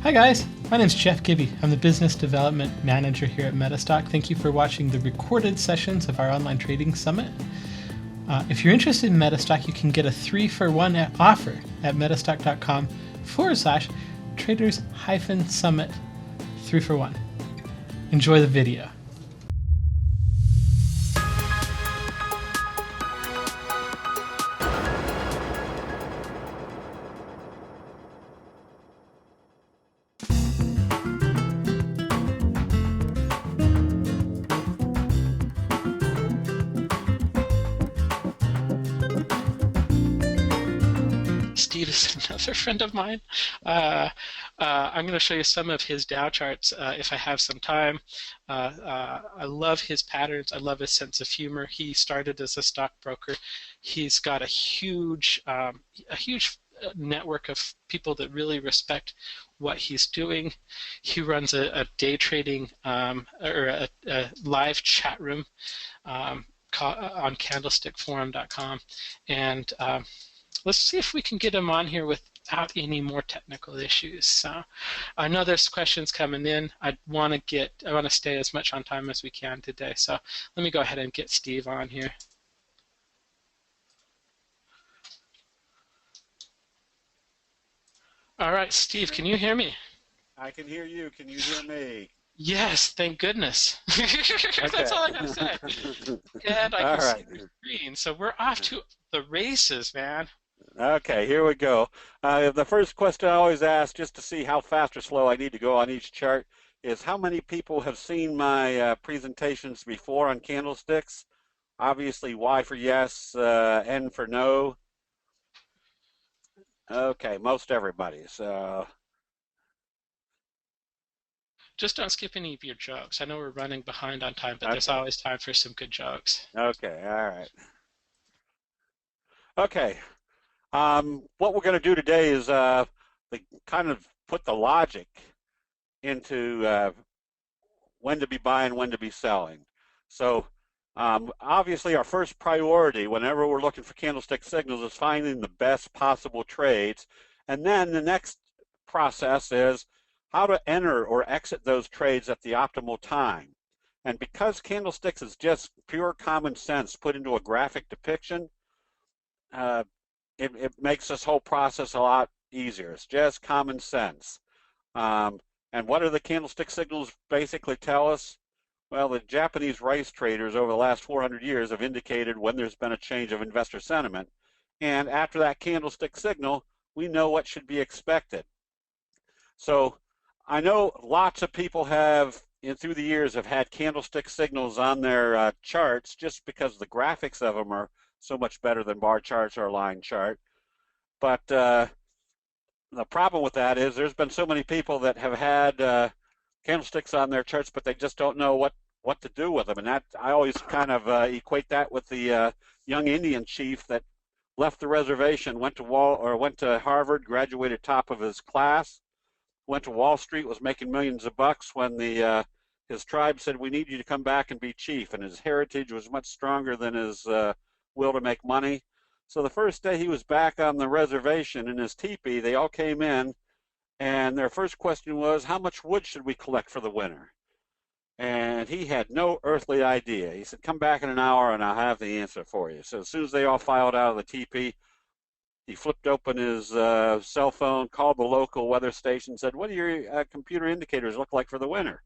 Hi guys, my name is Jeff Gibby. I'm the Business Development Manager here at MetaStock. Thank you for watching the recorded sessions of our online trading summit. If you're interested in MetaStock, you can get a 3-for-1 offer at metastock.com/traders-summit 3-for-1. Enjoy the video. Steve is another friend of mine. I'm going to show you some of his Dow charts if I have some time. I love his patterns. I love his sense of humor. He started as a stockbroker. He's got a huge network of people that really respect what he's doing. He runs a day trading or a live chat room on candlestickforum.com, and let's see if we can get him on here without any more technical issues. So I know there's questions coming in. I want to stay as much on time as we can today. So let me go ahead and get Steve on here. All right, Steve, can you hear me? I can hear you. Can you hear me? Yes, thank goodness. That's all I gotta say. And I can see the screen. So we're off to the races, man. Okay, here we go. The first question I always ask, just to see how fast or slow I need to go on each chart, is how many people have seen my presentations before on candlesticks? Obviously, Y for yes, N for no. Okay, most everybody. So just don't skip any of your jokes. I know we're running behind on time, but there's always time for some good jokes. Okay, all right. Okay. What we're going to do today is kind of put the logic into when to be buying, when to be selling. So obviously our first priority whenever we're looking for candlestick signals is finding the best possible trades. And then the next process is how to enter or exit those trades at the optimal time. And because candlesticks is just pure common sense put into a graphic depiction, it makes this whole process a lot easier. It's just common sense. And what do the candlestick signals basically tell us? Well, the Japanese rice traders over the last 400 years have indicated when there's been a change of investor sentiment. And after that candlestick signal, we know what should be expected. So I know lots of people have, through the years, have had candlestick signals on their charts just because the graphics of them are so much better than bar charts or a line chart. But the problem with that is there's been so many people that have had candlesticks on their charts, but they just don't know what to do with them. And that I always kind of equate that with the young Indian chief that left the reservation, went to Harvard, graduated top of his class, went to Wall Street, was making millions of bucks when his tribe said, "We need you to come back and be chief." And his heritage was much stronger than his will to make money. So the first day he was back on the reservation in his teepee, they all came in, and their first question was, how much wood should we collect for the winter? And he had no earthly idea. He said, come back in an hour and I'll have the answer for you. So as soon as they all filed out of the teepee, he flipped open his cell phone, called the local weather station, said, what do your computer indicators look like for the winter?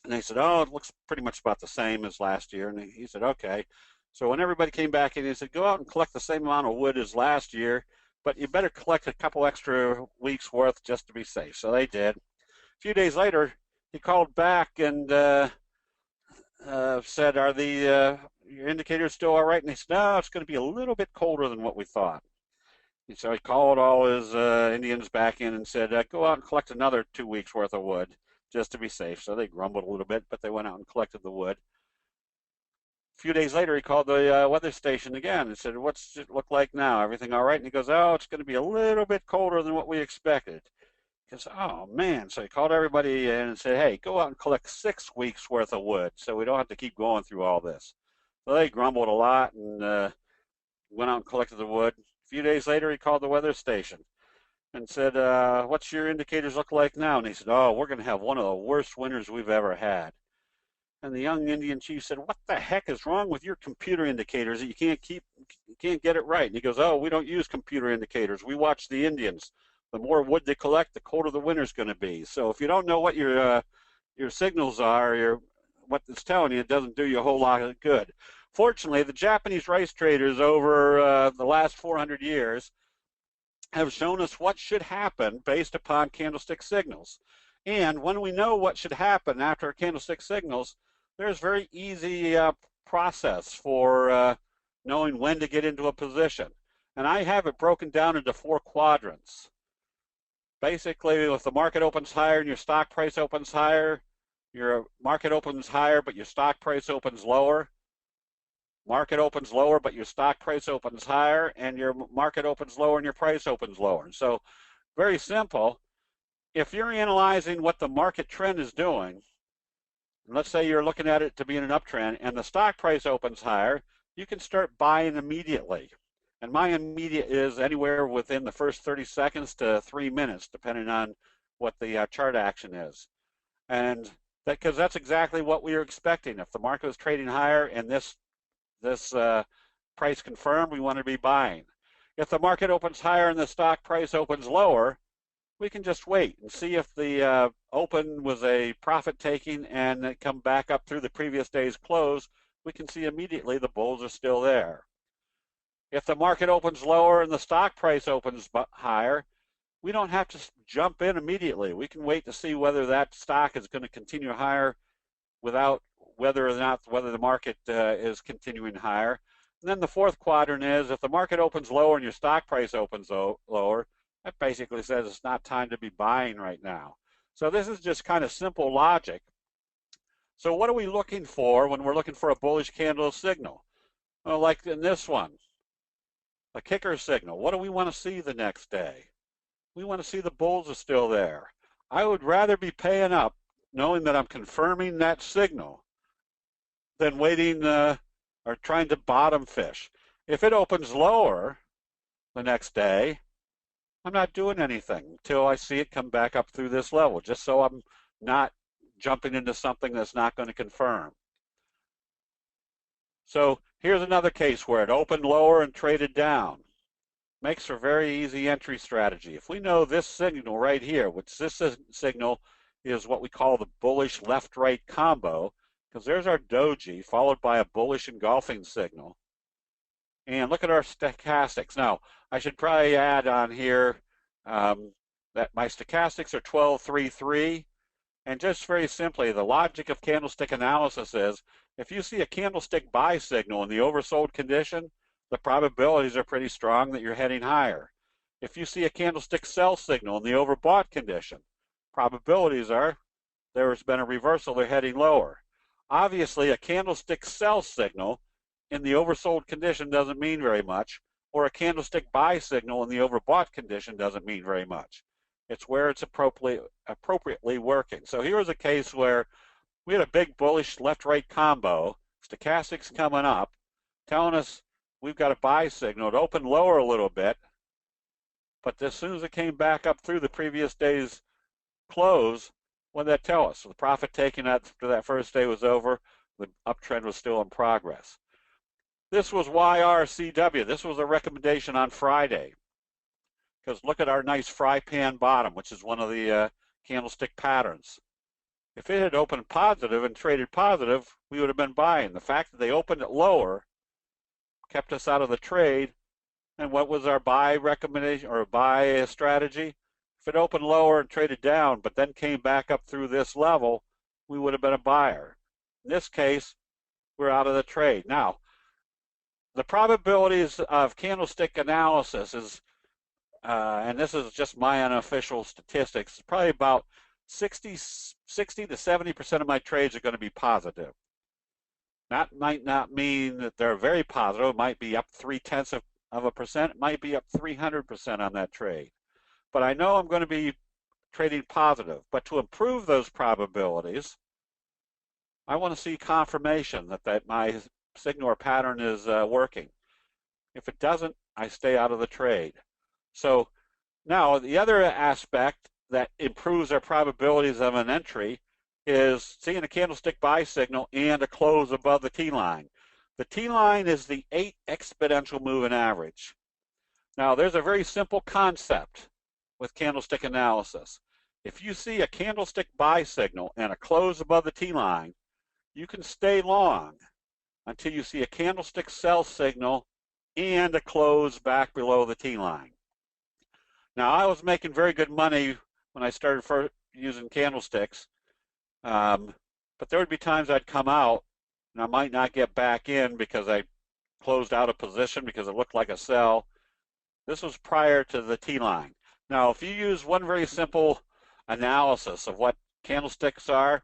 And they said, oh, it looks pretty much about the same as last year. And he said, okay. So when everybody came back in, he said, go out and collect the same amount of wood as last year, but you better collect a couple extra weeks worth just to be safe. So they did. A few days later, he called back and said, are your indicators still all right? And they said, no, it's going to be a little bit colder than what we thought. And so he called all his Indians back in and said, go out and collect another 2 weeks worth of wood just to be safe. So they grumbled a little bit, but they went out and collected the wood. A few days later, he called the weather station again and said, what's it look like now? Everything all right? And he goes, oh, it's going to be a little bit colder than what we expected. He goes, oh, man. So he called everybody in and said, hey, go out and collect 6 weeks worth of wood so we don't have to keep going through all this. So they grumbled a lot and went out and collected the wood. A few days later, he called the weather station. and said, what's your indicators look like now? And he said, oh, we're going to have one of the worst winters we've ever had. And the young Indian chief said, what the heck is wrong with your computer indicators that you can't get it right? And he goes, oh, we don't use computer indicators. We watch the Indians. The more wood they collect, the colder the winter's going to be. So if you don't know what your signals are, what it's telling you, it doesn't do you a whole lot of good. Fortunately, the Japanese rice traders over the last 400 years have shown us what should happen based upon candlestick signals. And when we know what should happen after candlestick signals, there's a very easy process for knowing when to get into a position. And I have it broken down into 4 quadrants. Basically, if the market opens higher and your stock price opens higher, your market opens higher but your stock price opens lower. Market opens lower but your stock price opens higher, and your market opens lower and your price opens lower. So very simple. If you're analyzing what the market trend is doing, let's say you're looking at it to be in an uptrend and the stock price opens higher, you can start buying immediately. And my immediate is anywhere within the first 30 seconds to 3 minutes, depending on what the chart action is. And because that's exactly what we are expecting. If the market is trading higher and this price confirmed, we want to be buying. If the market opens higher and the stock price opens lower, we can just wait and see if the open was a profit taking and it come back up through the previous day's close. We can see immediately the bulls are still there. If the market opens lower and the stock price opens higher, we don't have to jump in immediately. We can wait to see whether that stock is going to continue higher without whether the market is continuing higher. And then the 4th quadrant is if the market opens lower and your stock price opens lower, that basically says it's not time to be buying right now. So this is just kind of simple logic. So what are we looking for when we're looking for a bullish candle signal? Well, like in this one, a kicker signal. What do we want to see the next day? We want to see the bulls are still there. I would rather be paying up knowing that I'm confirming that signal than waiting or trying to bottom fish. If it opens lower the next day, I'm not doing anything until I see it come back up through this level, just so I'm not jumping into something that's not going to confirm. So here's another case where it opened lower and traded down. Makes for very easy entry strategy. If we know this signal right here, which this signal is what we call the bullish left-right combo, because there's our doji followed by a bullish engulfing signal. And look at our stochastics. Now, I should probably add on here that my stochastics are 1233. And just very simply, the logic of candlestick analysis is if you see a candlestick buy signal in the oversold condition, the probabilities are pretty strong that you're heading higher. If you see a candlestick sell signal in the overbought condition, probabilities are there's been a reversal, they're heading lower. Obviously, a candlestick sell signal in the oversold condition doesn't mean very much, or a candlestick buy signal in the overbought condition doesn't mean very much. It's where it's appropriately working. So here was a case where we had a big bullish left-right combo, stochastics coming up, telling us we've got a buy signal. It opened lower a little bit, but as soon as it came back up through the previous day's close, what did that tell us? The profit taking after that first day was over, the uptrend was still in progress. This was YRCW. This was a recommendation on Friday. Because look at our nice fry pan bottom, which is one of the candlestick patterns. If it had opened positive and traded positive, we would have been buying. The fact that they opened it lower kept us out of the trade. And what was our buy recommendation or buy strategy? If it opened lower and traded down, but then came back up through this level, we would have been a buyer. In this case, we're out of the trade. Now, the probabilities of candlestick analysis is and this is just my unofficial statistics, probably about 60 to 70% of my trades are going to be positive. That might not mean that they're very positive. It might be up 0.3%. It might be up 300% on that trade. But I know I'm going to be trading positive. But to improve those probabilities, I want to see confirmation that my signal or pattern is working. If it doesn't, I stay out of the trade. So Now, the other aspect that improves our probabilities of an entry is seeing a candlestick buy signal and a close above the T line. The T line is the 8 exponential moving average. Now, there's a very simple concept with candlestick analysis. If you see a candlestick buy signal and a close above the T line, you can stay long until you see a candlestick sell signal and a close back below the T line. Now, I was making very good money when I started first using candlesticks, but there would be times I'd come out and I might not get back in because I closed out a position because it looked like a sell. This was prior to the T line. Now, if you use one very simple analysis of what candlesticks are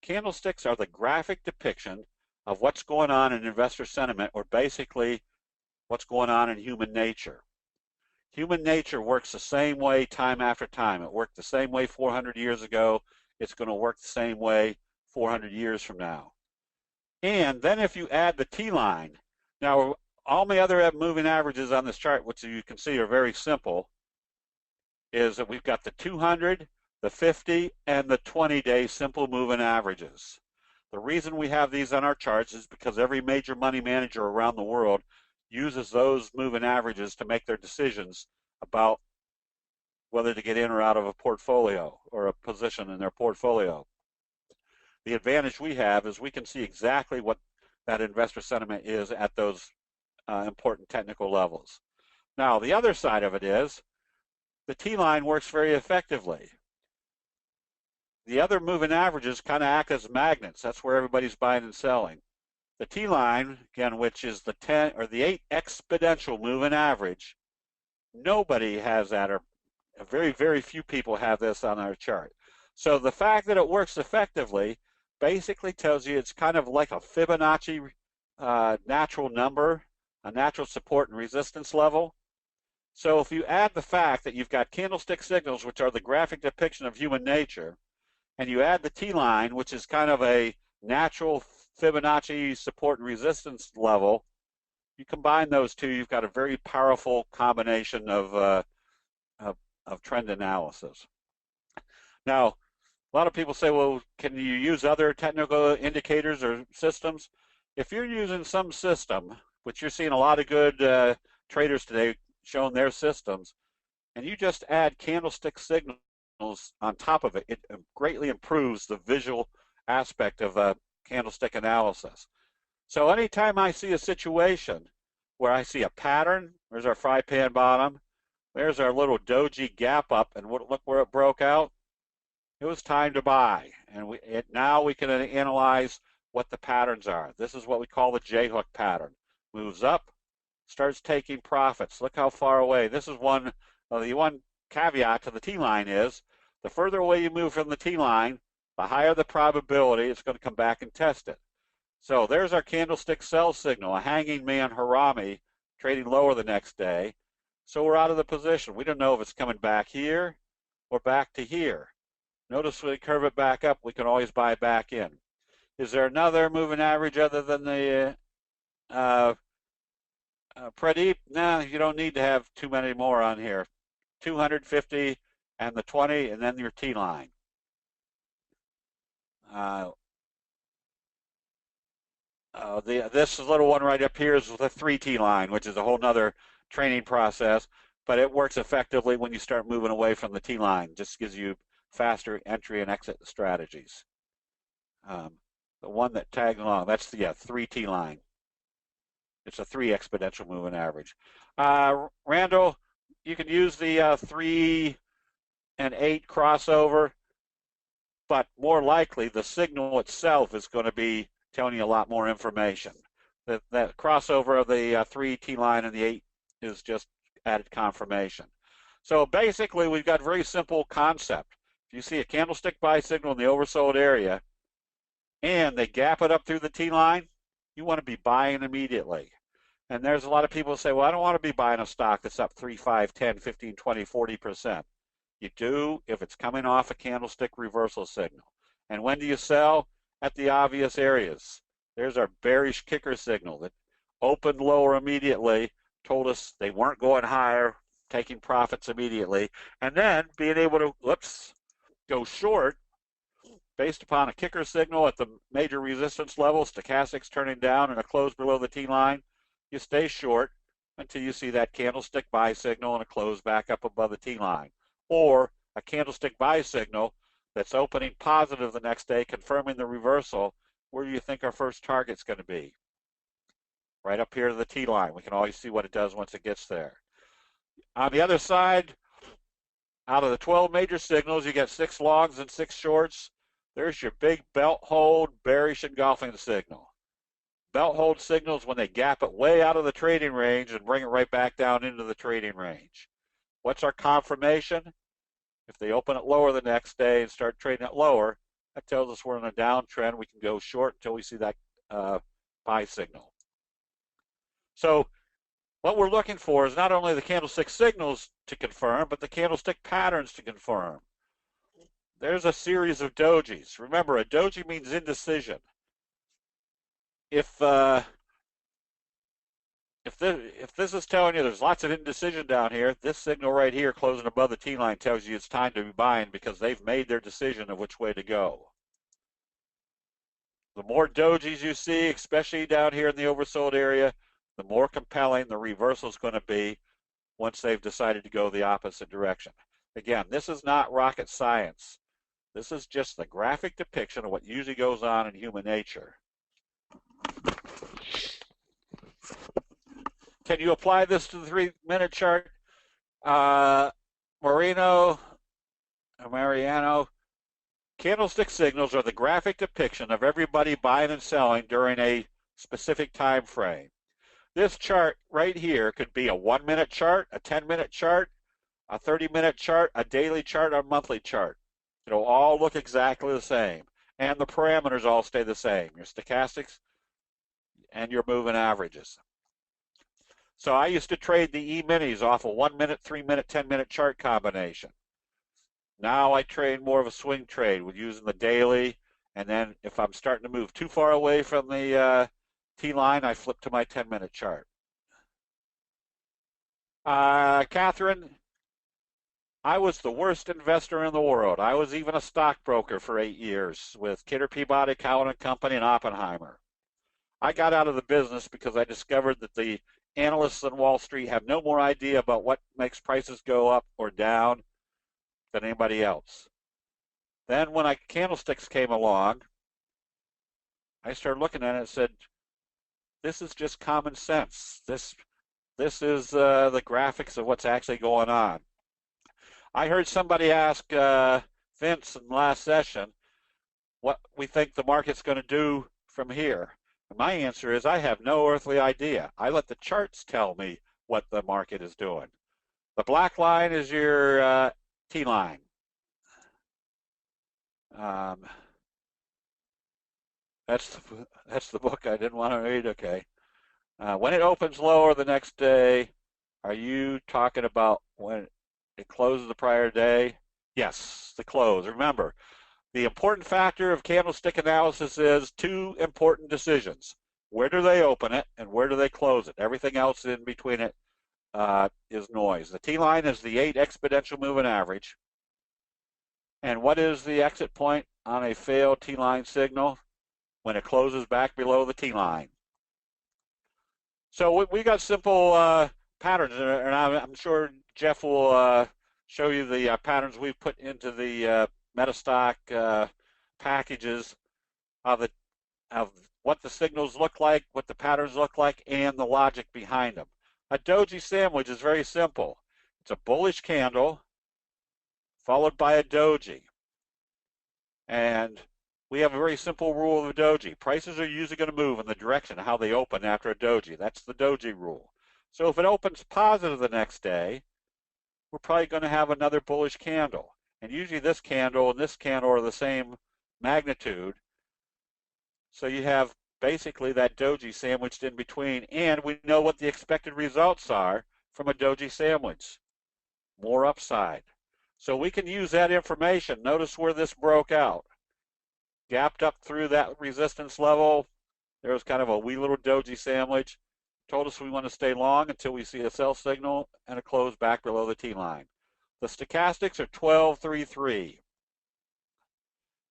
the graphic depiction of what's going on in investor sentiment, or basically what's going on in human nature. Human nature works the same way time after time. It worked the same way 400 years ago. It's going to work the same way 400 years from now. And then if you add the T line, now all my other moving averages on this chart, which you can see are very simple, is that we've got the 200, the 50, and the 20-day simple moving averages. The reason we have these on our charts is because every major money manager around the world uses those moving averages to make their decisions about whether to get in or out of a portfolio or a position in their portfolio. The advantage we have is we can see exactly what that investor sentiment is at those important technical levels. Now, the other side of it is the T line works very effectively. The other moving averages kind of act as magnets. That's where everybody's buying and selling. The T line, again, which is the 10 or the 8 exponential moving average, nobody has that, or very, very few people have this on our chart. So the fact that it works effectively basically tells you it's kind of like a Fibonacci natural number, a natural support and resistance level. So if you add the fact that you've got candlestick signals, which are the graphic depiction of human nature, and you add the T line, which is kind of a natural Fibonacci support and resistance level, you combine those two, you've got a very powerful combination of trend analysis. Now, a lot of people say, well, can you use other technical indicators or systems? If you're using some system, which you're seeing a lot of good traders today showing their systems, and you just add candlestick signals on top of it, it greatly improves the visual aspect of candlestick analysis. So anytime I see a situation where I see a pattern, there's our fry pan bottom, there's our little doji gap up, and look where it broke out. It was time to buy, and now we can analyze what the patterns are. This is what we call the J-hook pattern. Moves up, starts taking profits. Look how far away. This is the one caveat to the T-line is the further away you move from the T-line, the higher the probability it's going to come back and test it. So there's our candlestick sell signal, a hanging man harami trading lower the next day. So we're out of the position. We don't know if it's coming back here or back to here. Notice when we curve it back up, we can always buy back in. Is there another moving average other than the Pradeep? No, you don't need to have too many more on here. 250 and the 20, and then your T line. This little one right up here is the 3T line, which is a whole nother training process, but it works effectively when you start moving away from the T line. Just gives you faster entry and exit strategies. The one that tagged along, that's the 3T line. It's a 3 exponential moving average. Randall, you can use the 3 and 8 crossover, but more likely the signal itself is going to be telling you a lot more information. That crossover of the 3T line and the 8 is just added confirmation. So basically, we've got a very simple concept. If you see a candlestick buy signal in the oversold area and they gap it up through the T line, you want to be buying immediately. And there's a lot of people who say, well, I don't want to be buying a stock that's up 3, 5, 10, 15, 20, 40%. You do if it's coming off a candlestick reversal signal. And when do you sell? At the obvious areas. There's our bearish kicker signal that opened lower immediately, told us they weren't going higher, taking profits immediately, and then being able to, go short based upon a kicker signal at the major resistance level, stochastics turning down and a close below the T line. You stay short until you see that candlestick buy signal and a close back up above the T line. Or a candlestick buy signal that's opening positive the next day, confirming the reversal. Where do you think our first target's going to be? Right up here to the T line. We can always see what it does once it gets there. On the other side, out of the 12 major signals, you get 6 longs and 6 shorts. There's your big belt hold, bearish engulfing signal. Belt hold signals when they gap it way out of the trading range and bring it right back down into the trading range. What's our confirmation? If they open it lower the next day and start trading it lower, that tells us we're in a downtrend. We can go short until we see that buy signal. So what we're looking for is not only the candlestick signals to confirm, but the candlestick patterns to confirm. There's a series of dojis. Remember, a doji means indecision. If this is telling you there's lots of indecision down here, this signal right here closing above the T line tells you it's time to be buying because they've made their decision of which way to go. The more dojis you see, especially down here in the oversold area, the more compelling the reversal is going to be once they've decided to go the opposite direction. Again, this is not rocket science. This is just the graphic depiction of what usually goes on in human nature. Can you apply this to the 3-minute chart? Mariano, candlestick signals are the graphic depiction of everybody buying and selling during a specific time frame. This chart right here could be a 1-minute chart, a 10-minute chart, a 30-minute chart, a daily chart, or a monthly chart. It'll all look exactly the same. And the parameters all stay the same, your stochastics and your moving averages. So I used to trade the E-minis off a 1-minute, 3-minute, 10-minute chart combination. Now I trade more of a swing trade with using the daily, and then if I'm starting to move too far away from the T-line, I flip to my 10-minute chart. Catherine, I was the worst investor in the world. I was even a stockbroker for 8 years with Kidder Peabody, Cowan & Company, and Oppenheimer. I got out of the business because I discovered that the analysts on Wall Street have no more idea about what makes prices go up or down than anybody else. Then when candlesticks came along, I started looking at it and said, this is just common sense. This is the graphics of what's actually going on. I heard somebody ask Vince in the last session what we think the market's going to do from here. And my answer is I have no earthly idea. I let the charts tell me what the market is doing. The black line is your T line. That's the book I didn't want to read. Okay. When it opens lower the next day, are you talking about when it closes the prior day? Yes, the close. Remember, the important factor of candlestick analysis is 2 important decisions. Where do they open it and where do they close it? Everything else in between it is noise. The T-line is the 8 exponential moving average. And what is the exit point on a failed T-line signal? When it closes back below the T-line. So we got simple patterns, and I'm sure Jeff will show you the patterns we've put into the MetaStock packages of what the signals look like, what the patterns look like, and the logic behind them. A doji sandwich is very simple. It's a bullish candle followed by a doji. And we have a very simple rule of a doji. Prices are usually going to move in the direction of how they open after a doji. That's the doji rule. So if it opens positive the next day, we're probably going to have another bullish candle. And usually this candle and this candle are the same magnitude. So you have basically that doji sandwiched in between. And we know what the expected results are from a doji sandwich. More upside. So we can use that information. Notice where this broke out. Gapped up through that resistance level. There was kind of a wee little doji sandwich. told us we want to stay long until we see a sell signal and a close back below the T line. The stochastics are 12.33.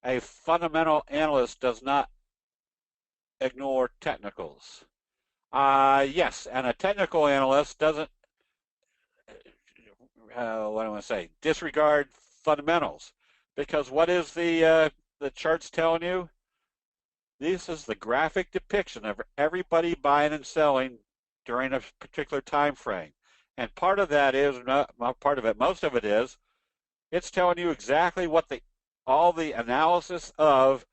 A fundamental analyst does not ignore technicals. Yes, and a technical analyst doesn't, what do I want to say, disregard fundamentals. Because what is the charts telling you? This is the graphic depiction of everybody buying and selling during a particular time frame. And part of that is, not part of it, most of it is, it's telling you exactly what all the analysis of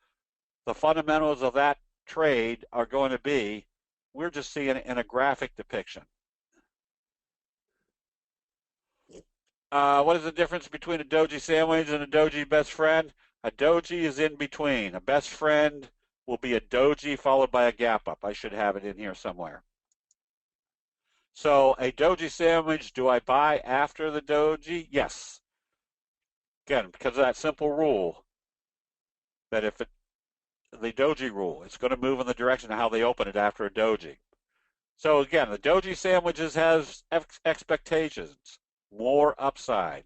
the fundamentals of that trade are going to be. We're just seeing it in a graphic depiction. What is the difference between a doji sandwich and a doji best friend? A doji is in between. A best friend will be a doji followed by a gap up. I should have it in here somewhere. So a doji sandwich, do I buy after the doji? Yes. Again, because of that simple rule that if the doji rule, it's going to move in the direction of how they open it after a doji. So again, the doji sandwiches has expectations, more upside.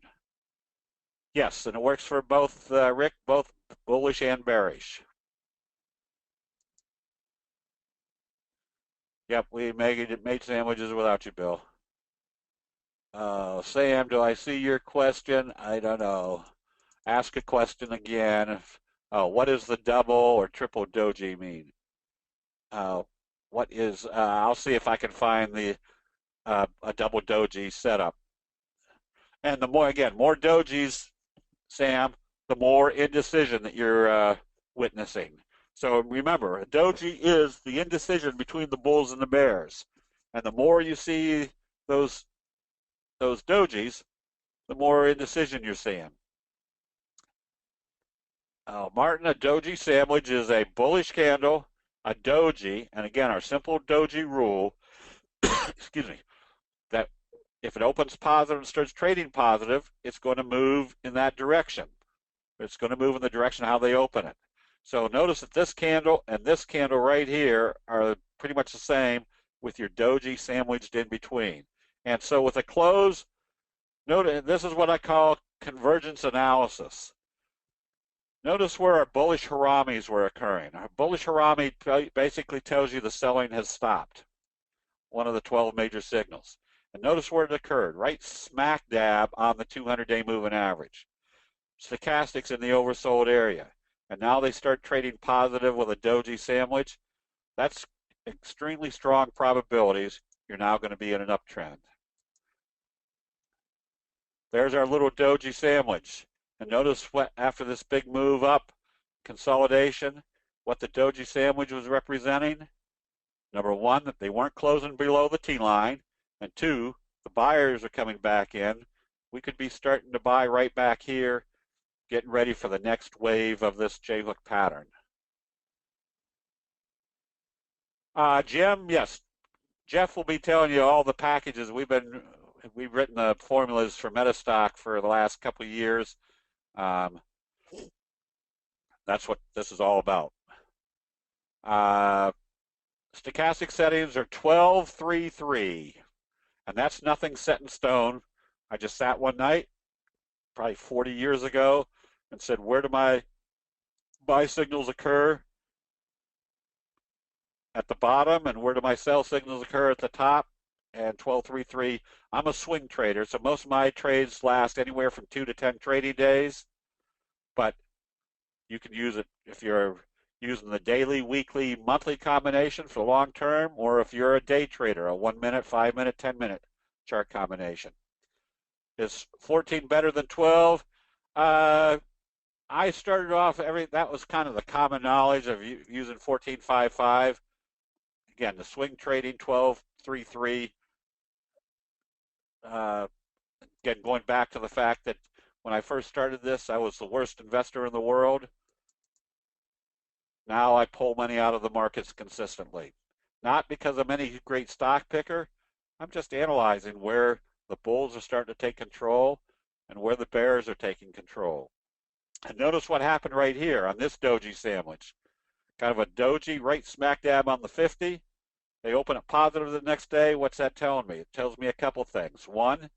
Yes, and it works for both, Rick, both bullish and bearish. Yep, we made sandwiches without you, Bill. Sam, do I see your question? I don't know. Ask a question again. What does the double or triple doji mean? What is? I'll see if I can find a double doji setup. And the more dojis, Sam, the more indecision that you're witnessing. So remember, a doji is the indecision between the bulls and the bears. And the more you see those dojis, the more indecision you're seeing. Martin, a doji sandwich is a bullish candle, a doji, and again, our simple doji rule, excuse me, that if it opens positive and starts trading positive, it's going to move in that direction. It's going to move in the direction of how they open it. So notice that this candle and this candle right here are pretty much the same with your doji sandwiched in between. And so with a close, notice this is what I call convergence analysis. Notice where our bullish haramis were occurring. Our bullish harami basically tells you the selling has stopped, one of the 12 major signals. And notice where it occurred, right smack dab on the 200-day moving average. Stochastics in the oversold area. And now they start trading positive with a doji sandwich. That's extremely strong probabilities you're now going to be in an uptrend. There's our little doji sandwich. And notice what, after this big move up, consolidation, what the doji sandwich was representing. Number one, that they weren't closing below the T line. And two, the buyers are coming back in. We could be starting to buy right back here, getting ready for the next wave of this J-hook pattern. Jim, yes, Jeff will be telling you all the packages. We've written the formulas for MetaStock for the last couple of years. That's what this is all about. Stochastic settings are 12.33, and that's nothing set in stone. I just sat one night, probably 40 years ago, and said, where do my buy signals occur? At the bottom, and where do my sell signals occur at the top? And 12.33. I'm a swing trader, so most of my trades last anywhere from 2 to 10 trading days, but you can use it if you're using the daily, weekly, monthly combination for long term, or if you're a day trader, a 1 minute, 5 minute, 10 minute chart combination. Is 14 better than 12? I started off that was kind of the common knowledge of using 14.55. Again, the swing trading 12.33. Again, going back to the fact that when I first started this, I was the worst investor in the world. Now I pull money out of the markets consistently. Not because I'm any great stock picker. I'm just analyzing where the bulls are starting to take control and where the bears are taking control. And notice what happened right here on this doji sandwich. Kind of a doji right smack dab on the 50. They open up positive the next day. What's that telling me? It tells me a couple things. One,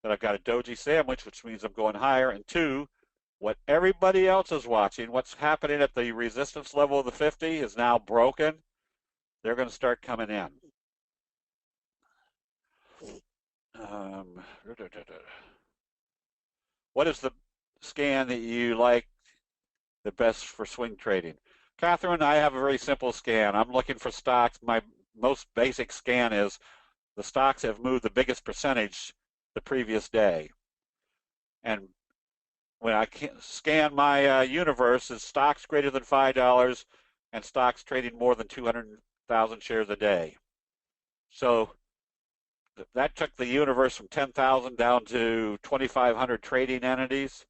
that I've got a doji sandwich, which means I'm going higher. And two, what everybody else is watching, what's happening at the resistance level of the 50 is now broken. They're going to start coming in. What is the scan that you like the best for swing trading? Catherine, I have a very simple scan. I'm looking for stocks. My most basic scan is the stocks have moved the biggest percentage the previous day. And when I scan my universe, is stocks greater than $5 and stocks trading more than 200,000 shares a day. So that took the universe from 10,000 down to 2,500 trading entities.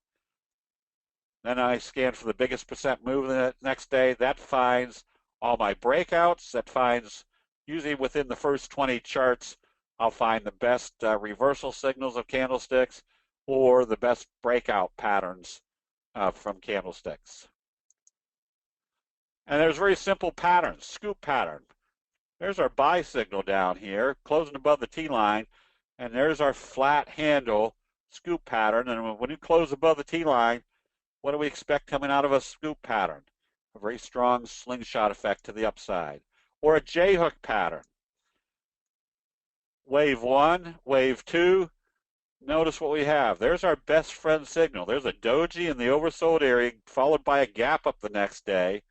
Then I scan for the biggest percent move the next day. That finds all my breakouts. That finds, usually within the first 20 charts, I'll find the best reversal signals of candlesticks or the best breakout patterns from candlesticks. And there's very simple patterns. Scoop pattern. There's our buy signal down here, closing above the T-line, and there's our flat handle scoop pattern. And when you close above the T-line, what do we expect coming out of a scoop pattern? A very strong slingshot effect to the upside. Or a J-hook pattern. Wave 1, wave 2. Notice what we have. There's our best friend signal. There's a doji in the oversold area, followed by a gap up the next day.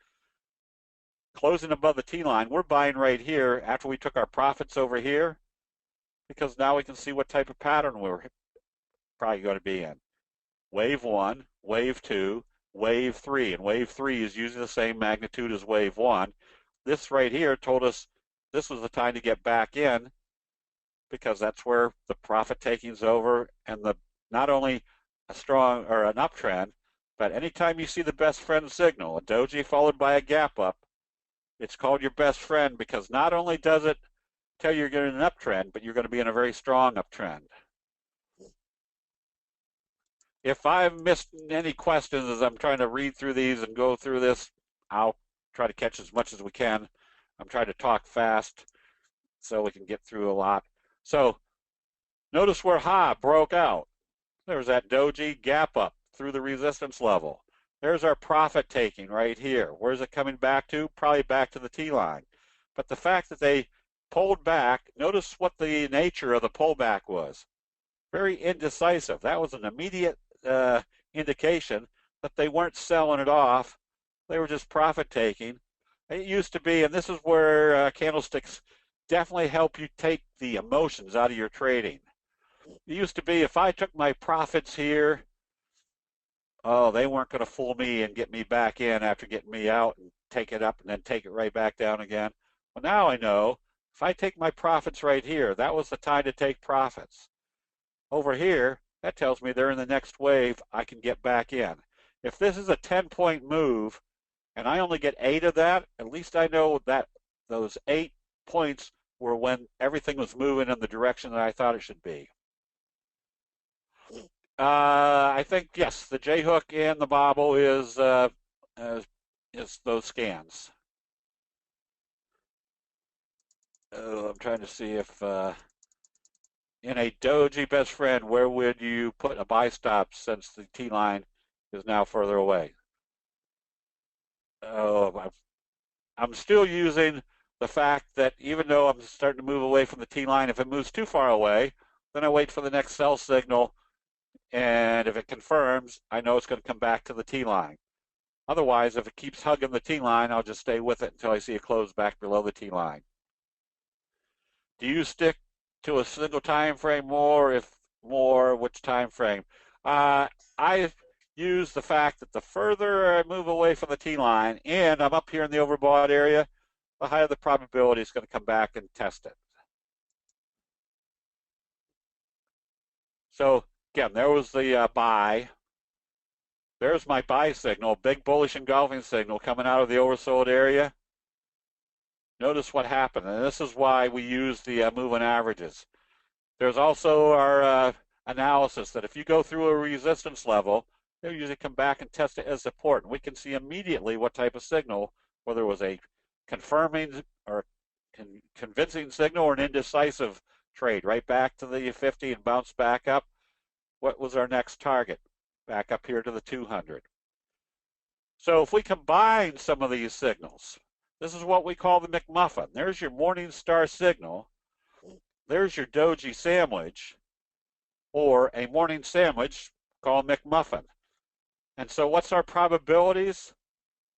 Closing above the T-line, we're buying right here after we took our profits over here, because now we can see what type of pattern we're probably going to be in. Wave 1, wave 2, wave 3, and wave 3 is usually the same magnitude as wave 1. This right here told us this was the time to get back in, because that's where the profit taking's over, and the not only a strong or an uptrend, but anytime you see the best friend signal, a doji followed by a gap up, it's called your best friend because not only does it tell you you're getting an uptrend, but you're going to be in a very strong uptrend. If I've missed any questions as I'm trying to read through these and go through this, I'll try to catch as much as we can. I'm trying to talk fast so we can get through a lot. So notice where Ha broke out. There's that doji gap up through the resistance level. There's our profit taking right here. Where's it coming back to? Probably back to the T-line. But the fact that they pulled back, notice what the nature of the pullback was. Very indecisive. That was an immediate indication that they weren't selling it off. They were just profit taking. It used to be, and this is where candlesticks definitely help you take the emotions out of your trading. It used to be if I took my profits here, oh, they weren't going to fool me and get me back in after getting me out and take it up and then take it right back down again. Well, now I know if I take my profits right here, that was the time to take profits. Over here, that tells me they're in the next wave, I can get back in. If this is a 10-point move and I only get 8 of that, at least I know that those 8 points were when everything was moving in the direction that I thought it should be. I think, yes, the J-hook and the bobble is those scans. I'm trying to see if in a doji best friend, where would you put a buy stop since the T-line is now further away? I'm still using the fact that even though I'm starting to move away from the T-line, if it moves too far away, then I wait for the next sell signal. And if it confirms, I know it's going to come back to the T-line. Otherwise, if it keeps hugging the T-line, I'll just stay with it until I see it close back below the T-line. Do you stick to a single time frame more? If more, which time frame? I use the fact that the further I move away from the T-line and I'm up here in the overbought area, the higher the probability it's going to come back and test it. So again, there was the buy. There's my buy signal, big bullish engulfing signal coming out of the oversold area. Notice what happened, and this is why we use the moving averages. There's also our analysis that if you go through a resistance level, they'll usually come back and test it as support. And we can see immediately what type of signal, whether it was a confirming or convincing signal or an indecisive trade? Right back to the 50 and bounce back up. What was our next target? Back up here to the 200. So if we combine some of these signals, this is what we call the McMuffin. There's your morning star signal. There's your doji sandwich, or a morning sandwich called McMuffin. And so what's our probabilities?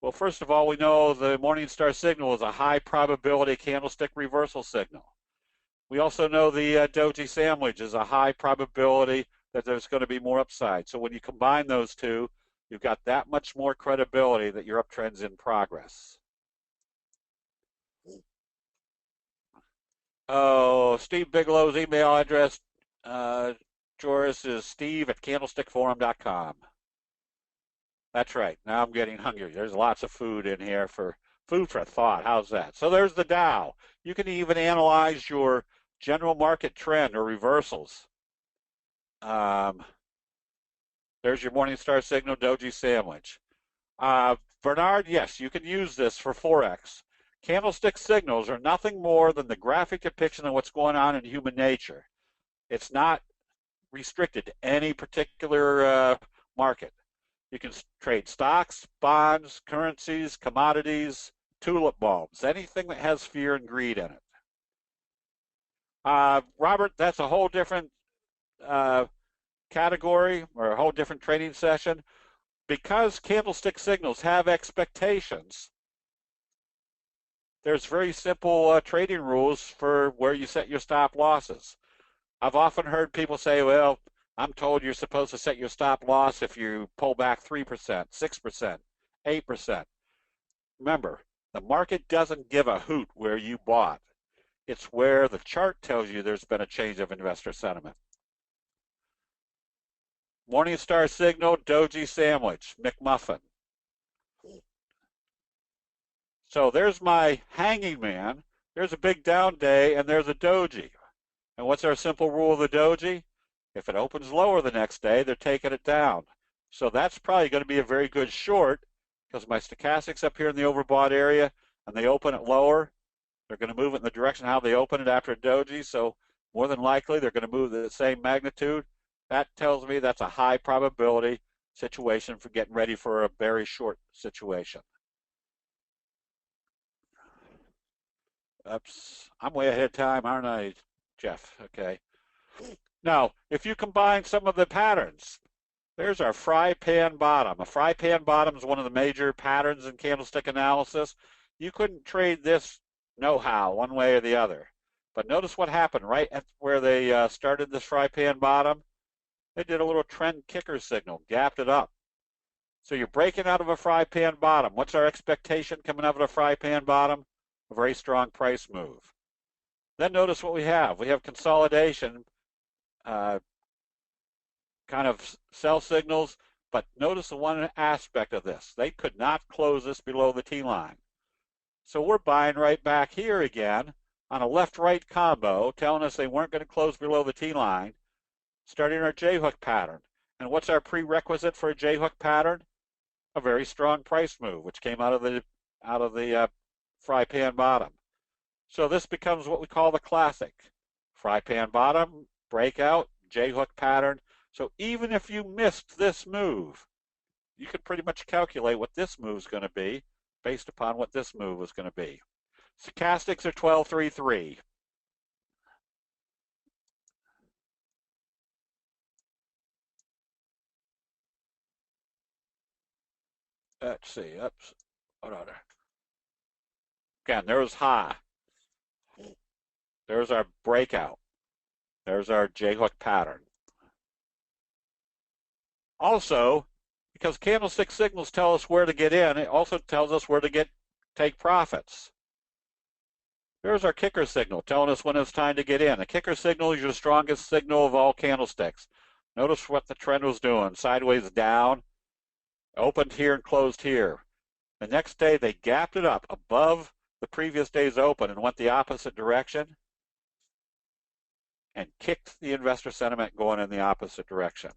Well, first of all, we know the morning star signal is a high probability candlestick reversal signal. We also know the doji sandwich is a high probability that there's going to be more upside. So when you combine those two, you've got that much more credibility that your uptrend's in progress. Oh, Steve Bigalow's email address, Joris, is steve@candlestickforum.com. That's right. Now I'm getting hungry. There's lots of food in here for food for thought. How's that? So there's the Dow. You can even analyze your general market trend or reversals. There's your Morningstar signal doji sandwich. Bernard, yes, you can use this for Forex. Candlestick signals are nothing more than the graphic depiction of what's going on in human nature. It's not restricted to any particular market. You can trade stocks, bonds, currencies, commodities, tulip bulbs, anything that has fear and greed in it. Robert, that's a whole different category or a whole different trading session. Because candlestick signals have expectations, there's very simple trading rules for where you set your stop losses. I've often heard people say, well, I'm told you're supposed to set your stop loss if you pull back 3%, 6%, 8%. Remember, the market doesn't give a hoot where you bought. It's where the chart tells you there's been a change of investor sentiment. Morningstar signal, doji sandwich, McMuffin. So there's my hanging man. There's a big down day, and there's a doji. And what's our simple rule of the doji? If it opens lower the next day, they're taking it down. So that's probably going to be a very good short because my stochastic's up here in the overbought area, and they open it lower. They're going to move it in the direction how they open it after a doji. So more than likely, they're going to move the same magnitude. That tells me that's a high probability situation for getting ready for a very short situation. Oops, I'm way ahead of time, aren't I, Jeff? Okay. Now, if you combine some of the patterns, there's our fry pan bottom. A fry pan bottom is one of the major patterns in candlestick analysis. You couldn't trade this know-how one way or the other. But notice what happened right at where they started this fry pan bottom. They did a little trend kicker signal, gapped it up. So you're breaking out of a fry pan bottom. What's our expectation coming out of a fry pan bottom? A very strong price move. Then notice what we have. We have consolidation, kind of sell signals, but notice the one aspect of this. They could not close this below the T-line. So we're buying right back here again on a left-right combo, telling us they weren't going to close below the T-line, starting our J-hook pattern. And what's our prerequisite for a J-hook pattern? A very strong price move, which came out of the fry pan bottom. So this becomes what we call the classic. Fry pan bottom, breakout, J-hook pattern. So even if you missed this move, you could pretty much calculate what this move is going to be based upon what this move was going to be. Stochastics are 12.33. Let's see. Oops. Hold on. Again, there's high. There's our breakout. There's our J-hook pattern. Also, because candlestick signals tell us where to get in, it also tells us where to take profits. There's our kicker signal telling us when it's time to get in. A kicker signal is your strongest signal of all candlesticks. Notice what the trend was doing. Sideways down, opened here and closed here. The next day they gapped it up above the previous day's open and went the opposite direction and kicked the investor sentiment going in the opposite direction.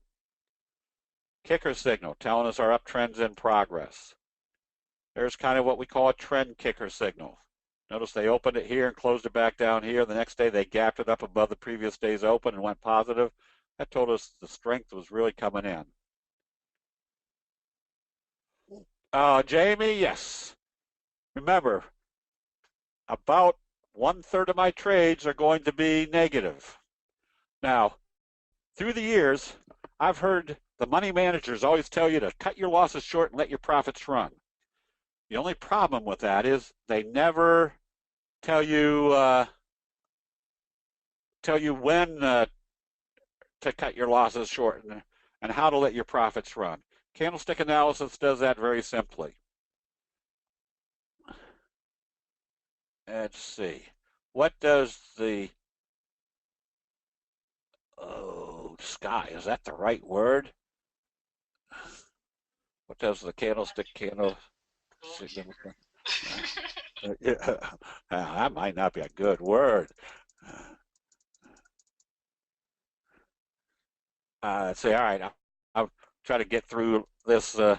Kicker signal telling us our uptrend's in progress. There's kind of what we call a trend kicker signal. Notice they opened it here and closed it back down here. The next day they gapped it up above the previous day's open and went positive. That told us the strength was really coming in. Jamie, yes. Remember, about 1/3 of my trades are going to be negative. Now, through the years, I've heard the money managers always tell you to cut your losses short and let your profits run. The only problem with that is they never tell you when to cut your losses short and how to let your profits run. Candlestick analysis does that very simply. Let's see. What does the sky, is that the right word? What does the candlestick signal? That might not be a good word. Let's see. All right, I'll try to get through this. So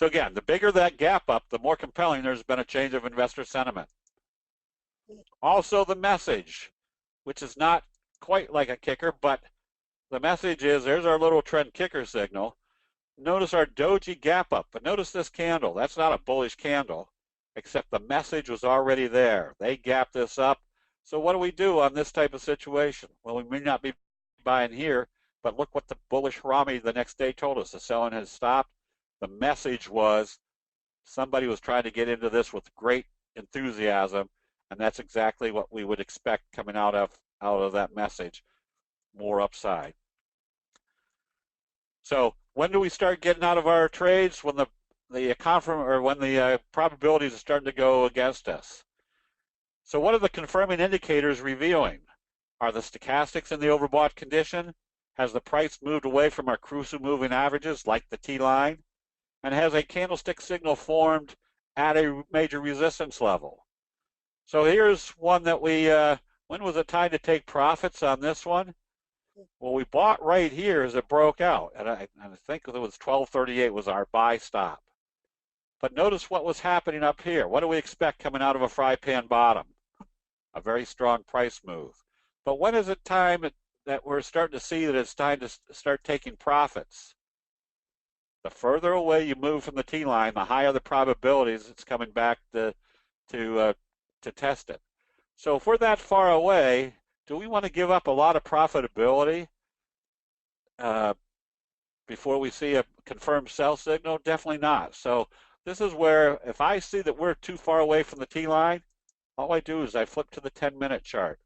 again, the bigger that gap up, the more compelling there's been a change of investor sentiment. Also the message, which is not quite like a kicker, but the message is there's our little trend kicker signal. Notice our doji gap up, but notice this candle. That's not a bullish candle, except the message was already there. They gapped this up. So what do we do on this type of situation? Well, we may not be buying here, but look what the bullish Rami the next day told us. The selling has stopped. The message was somebody was trying to get into this with great enthusiasm, and that's exactly what we would expect coming out of that message. More upside. So when do we start getting out of our trades? When the probabilities are starting to go against us. So what are the confirming indicators revealing? Are the stochastics in the overbought condition? Has the price moved away from our crucial moving averages like the T line? And has a candlestick signal formed at a major resistance level? So here's one that when was it time to take profits on this one? Well, we bought right here as it broke out, and I think it was 1238 was our buy stop. But notice what was happening up here. What do we expect coming out of a fry pan bottom? A very strong price move. But when is it time that we're starting to see that it's time to start taking profits? The further away you move from the T line, the higher the probabilities it's coming back to test it. So if we're that far away, do we want to give up a lot of profitability before we see a confirmed sell signal? Definitely not. So this is where if I see that we're too far away from the T line, all I do is I flip to the 10-minute chart.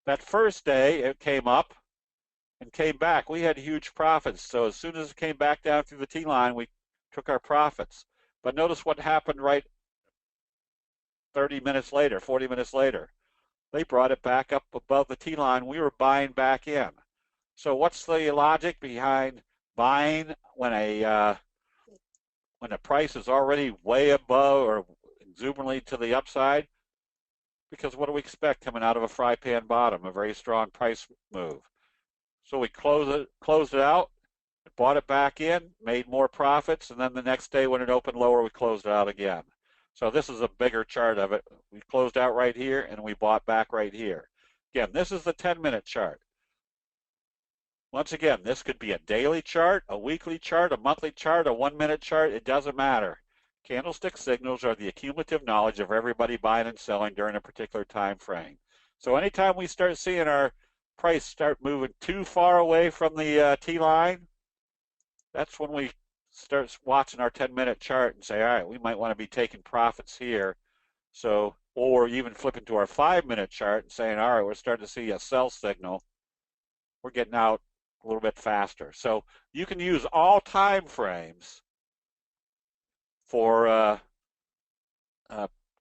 That first day it came up and came back. We had huge profits. So as soon as it came back down through the T line, we took our profits. But notice what happened right 30 minutes later, 40 minutes later. They brought it back up above the T line. We were buying back in. So what's the logic behind buying when a price is already way above or exuberantly to the upside? Because what do we expect coming out of a fry pan bottom? A very strong price move. So we closed it out, bought it back in, made more profits, and then the next day when it opened lower, we closed it out again. So this is a bigger chart of it. We closed out right here and we bought back right here. Again, this is the 10-minute chart. Once again, this could be a daily chart, a weekly chart, a monthly chart, a 1-minute chart. It doesn't matter. Candlestick signals are the accumulative knowledge of everybody buying and selling during a particular time frame. So anytime we start seeing our price start moving too far away from the T line, that's when we start watching our 10-minute chart and say, all right, we might want to be taking profits here. So, or even flipping to our 5-minute chart and saying, all right, we're starting to see a sell signal. We're getting out a little bit faster. So you can use all time frames for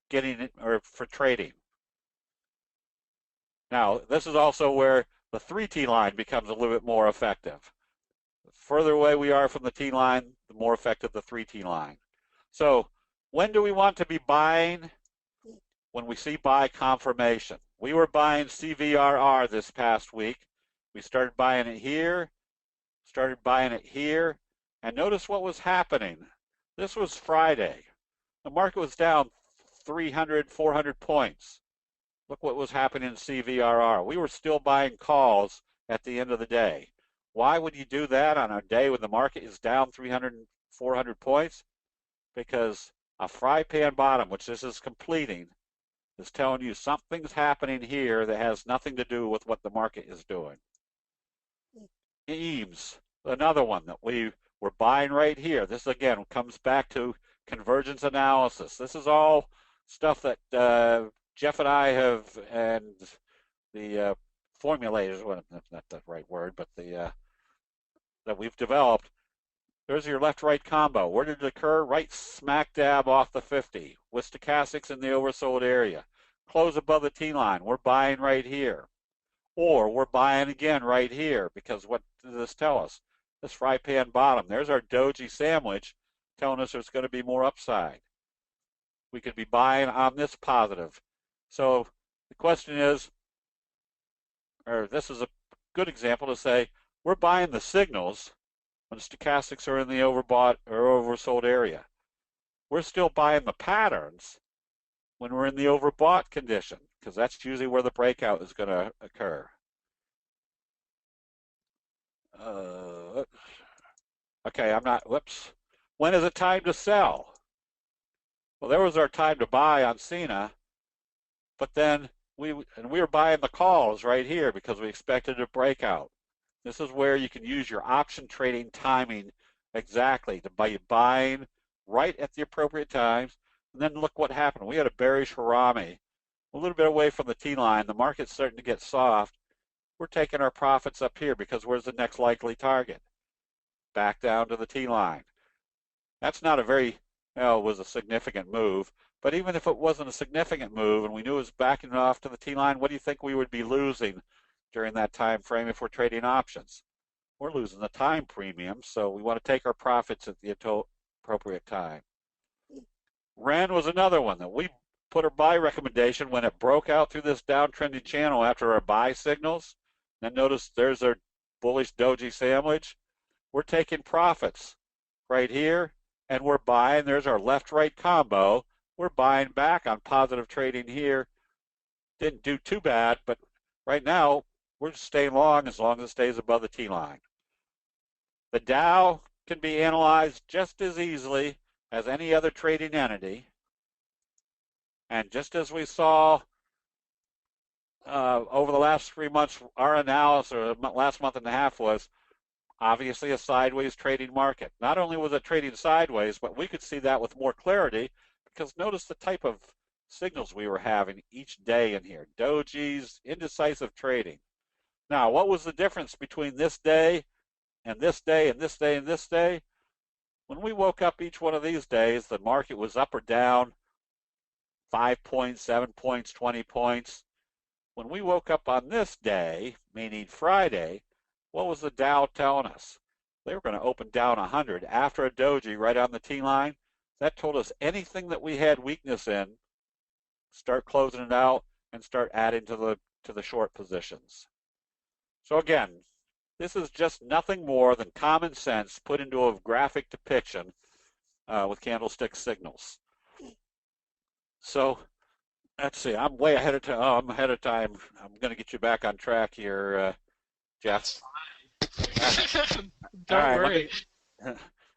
getting it or for trading. Now, this is also where the 3T line becomes a little bit more effective. The further away we are from the T line, the more effective the 3T line. So when do we want to be buying? When we see buy confirmation. We were buying CVRR this past week. We started buying it here, started buying it here, and notice what was happening. This was Friday. The market was down 300, 400 points. Look what was happening in CVRR. We were still buying calls at the end of the day. Why would you do that on a day when the market is down 300, 400 points? Because a fry pan bottom, which this is completing, is telling you something's happening here that has nothing to do with what the market is doing. Eames, another one that we were buying right here. This again comes back to convergence analysis. This is all stuff that Jeff and I have, and the formulators, well, that's not the right word, but the that we've developed. There's your left-right combo. Where did it occur? Right smack dab off the 50, with stochastics in the oversold area. Close above the T-line. We're buying right here. Or we're buying again right here, because what does this tell us? This fry pan bottom. There's our doji sandwich telling us there's going to be more upside. We could be buying on this positive. So the question is, or this is a good example to say, we're buying the signals when stochastics are in the overbought or oversold area. We're still buying the patterns when we're in the overbought condition, because that's usually where the breakout is going to occur. Okay, I'm not, whoops. When is it time to sell? Well, there was our time to buy on Cena, but then we were buying the calls right here because we expected a breakout. This is where you can use your option trading timing exactly to buy buying right at the appropriate times. And then look what happened. We had a bearish harami, a little bit away from the T-line. The market's starting to get soft. We're taking our profits up here because where's the next likely target? Back down to the T-line. That's not a very, well, it was a significant move. But even if it wasn't a significant move and we knew it was backing off to the T-line, what do you think we would be losing during that time frame if we're trading options? We're losing the time premium, so we want to take our profits at the appropriate time. Ren was another one that we put our buy recommendation when it broke out through this downtrending channel after our buy signals. Then notice there's our bullish doji sandwich. We're taking profits right here, and we're buying. There's our left-right combo. We're buying back on positive trading here. Didn't do too bad, but right now we're just staying long as it stays above the T-line. The Dow can be analyzed just as easily as any other trading entity. And just as we saw over the last 3 months, our analysis, or last month and a half, was obviously a sideways trading market. Not only was it trading sideways, but we could see that with more clarity because notice the type of signals we were having each day in here. Dojis, indecisive trading. Now, what was the difference between this day and this day and this day and this day? When we woke up each one of these days, the market was up or down 5 points, 7 points, 20 points. When we woke up on this day, meaning Friday, what was the Dow telling us? They were going to open down 100 after a doji right on the T-line. That told us anything that we had weakness in, start closing it out and start adding to the short positions. So again, this is just nothing more than common sense put into a graphic depiction with candlestick signals. So let's see, I'm way ahead of time. Oh, I'm ahead of time. I'm going to get you back on track here, Jeff. Don't worry.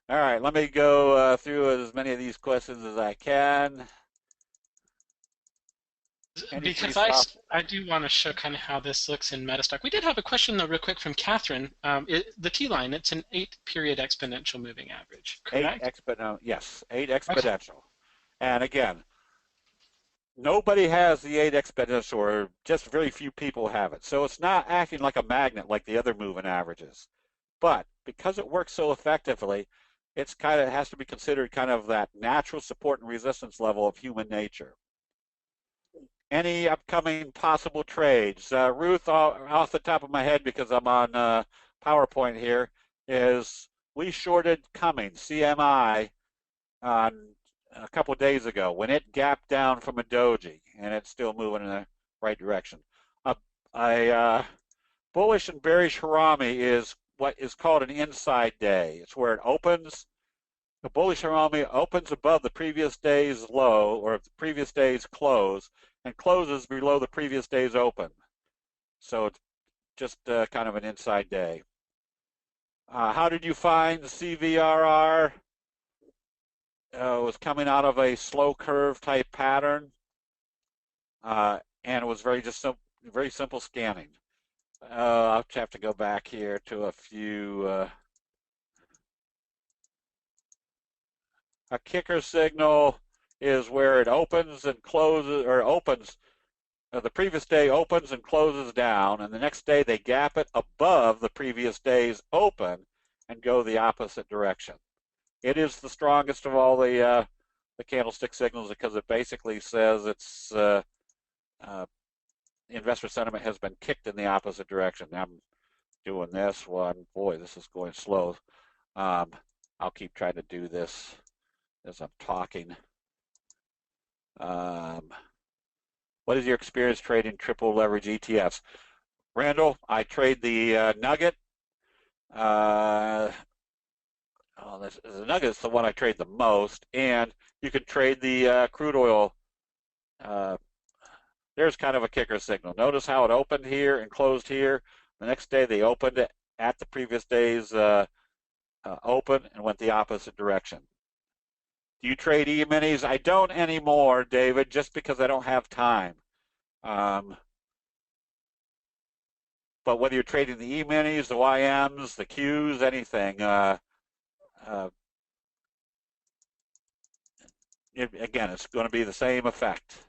All right, let me go through as many of these questions as I can. Because I do want to show kind of how this looks in MetaStock. We did have a question, though, real quick from Catherine. The T-line, it's an 8-period exponential moving average, correct? Yes, 8 exponential. Okay. And again, nobody has the 8 exponential, or just very few people have it. So it's not acting like a magnet like the other moving averages. But because it works so effectively, it's kind of has to be considered kind of that natural support and resistance level of human nature. Any upcoming possible trades? Ruth, off the top of my head, because I'm on PowerPoint here, is we shorted Cummins, CMI, on a couple of days ago when it gapped down from a doji, and it's still moving in the right direction. A bullish and bearish harami is what is called an inside day. It's where it opens The bullish harmony opens above the previous day's low or the previous day's close and closes below the previous day's open. So it's just kind of an inside day. How did you find the CVRR? It was coming out of a slow curve type pattern, and it was very simple scanning. I'll have to go back here to a few. A kicker signal is where it opens and closes, or opens. The previous day opens and closes down, and the next day they gap it above the previous day's open and go the opposite direction. It is the strongest of all the candlestick signals because it basically says it's investor sentiment has been kicked in the opposite direction. I'm doing this one. Boy, this is going slow. I'll keep trying to do this as I'm talking. What is your experience trading triple leverage ETFs? Randall, I trade the Nugget. The Nugget is the one I trade the most, and you can trade the crude oil. There's kind of a kicker signal. Notice how it opened here and closed here. The next day they opened it at the previous day's open and went the opposite direction. Do you trade E-minis? I don't anymore, David, just because I don't have time. But whether you're trading the E-minis, the YMs, the Qs, anything, again, it's going to be the same effect.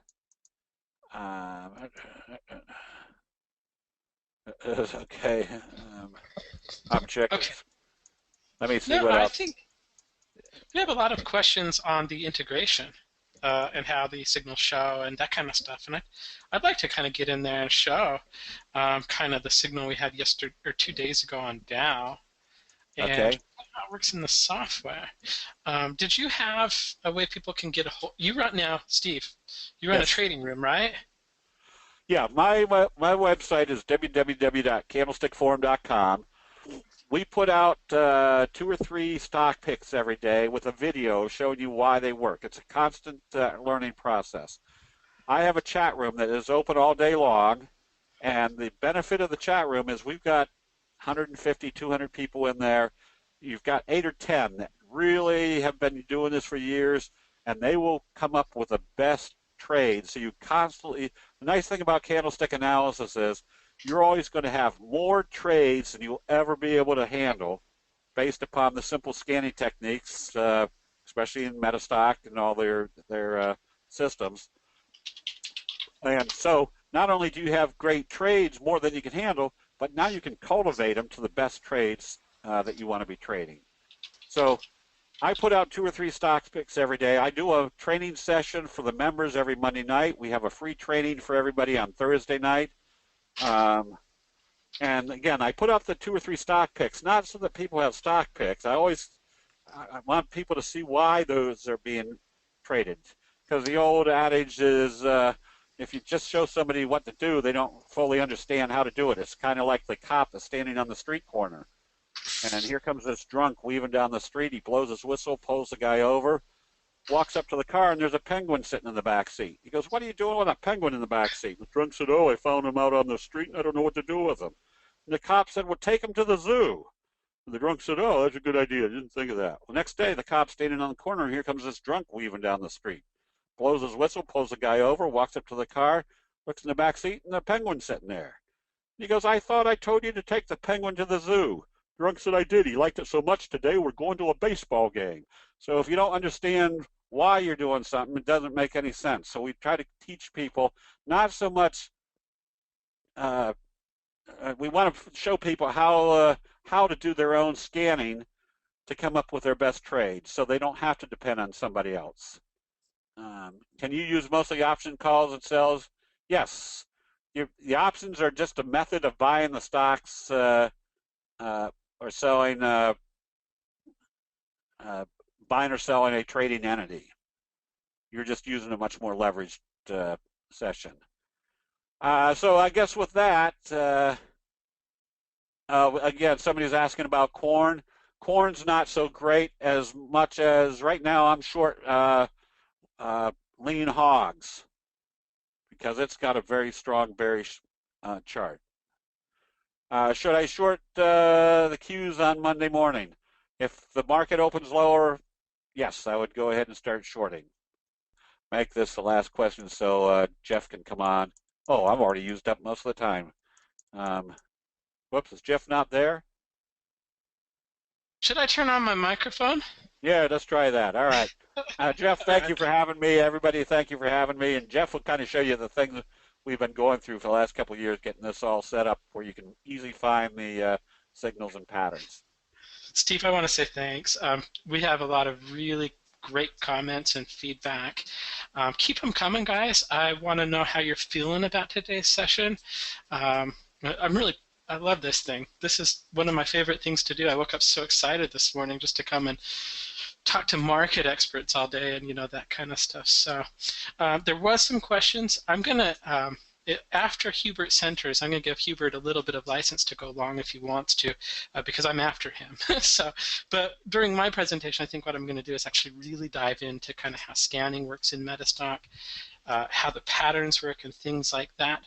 Okay. I'm checking. Okay. Let me see what else. I think we have a lot of questions on the integration and how the signals show and that kind of stuff. And I'd like to kind of get in there and show kind of the signal we had yesterday or 2 days ago on Dow and how it works in the software. Did you have a way people can get a hold? You run now, Steve. You run a trading room, right? Yeah, my website is www.candlestickforum.com. We put out 2 or 3 stock picks every day with a video showing you why they work. It's a constant learning process. I have a chat room that is open all day long, and the benefit of the chat room is we've got 150, 200 people in there. You've got 8 or 10 that really have been doing this for years, and they will come up with the best trades. So you constantly, the nice thing about candlestick analysis is you're always going to have more trades than you'll ever be able to handle based upon the simple scanning techniques, especially in MetaStock and all their systems. And so not only do you have great trades, more than you can handle, but now you can cultivate them to the best trades that you want to be trading. So I put out 2 or 3 stock picks every day. I do a training session for the members every Monday night. We have a free training for everybody on Thursday night. And again, I put out the 2 or 3 stock picks, not so that people have stock picks. I want people to see why those are being traded. Because the old adage is if you just show somebody what to do, they don't fully understand how to do it. It's kind of like the cop that's standing on the street corner. And here comes this drunk weaving down the street. He blows his whistle, pulls the guy over, walks up to the car, and there's a penguin sitting in the back seat. He goes, "What are you doing with a penguin in the back seat?" The drunk said, "Oh, I found him out on the street, and I don't know what to do with him." And the cop said, "Well, take him to the zoo." And the drunk said, "Oh, that's a good idea. I didn't think of that." Well, next day, the cop's standing on the corner, and here comes this drunk weaving down the street. Blows his whistle, pulls the guy over, walks up to the car, looks in the back seat, and the penguin's sitting there. He goes, "I thought I told you to take the penguin to the zoo." Drunk said, "I did. He liked it so much today, we're going to a baseball game." So if you don't understand why you're doing something, it doesn't make any sense. So we try to teach people not so much, we want to show people how to do their own scanning to come up with their best trades so they don't have to depend on somebody else. Can you use mostly option calls and sells? Yes. The options are just a method of buying the stocks or selling, buying or selling a trading entity. You're just using a much more leveraged session. So I guess with that, again, somebody's asking about corn. Corn's not so great as much as right now I'm short lean hogs because it's got a very strong bearish chart. Should I short the Qs on Monday morning? If the market opens lower, yes, I would go ahead and start shorting. Make this the last question so Jeff can come on. Oh, I've already used up most of the time. Whoops, is Jeff not there? Should I turn on my microphone? Yeah, let's try that. All right. Jeff, All thank right. you for having me. Everybody, thank you for having me. And Jeff will kind of show you the things we've been going through for the last couple of years, getting this all set up where you can easily find the signals and patterns. Steve, I want to say thanks. We have a lot of really great comments and feedback. Keep them coming, guys. I want to know how you're feeling about today's session. Um, I love this thing. This is one of my favorite things to do. I woke up so excited this morning just to come and talk to market experts all day and that kind of stuff. So there was some questions. I'm gonna after Hubert centers, I'm going to give Hubert a little bit of license to go long if he wants to, because I'm after him. So, but during my presentation, I think what I'm going to do is actually really dive into kind of how scanning works in MetaStock, how the patterns work, and things like that.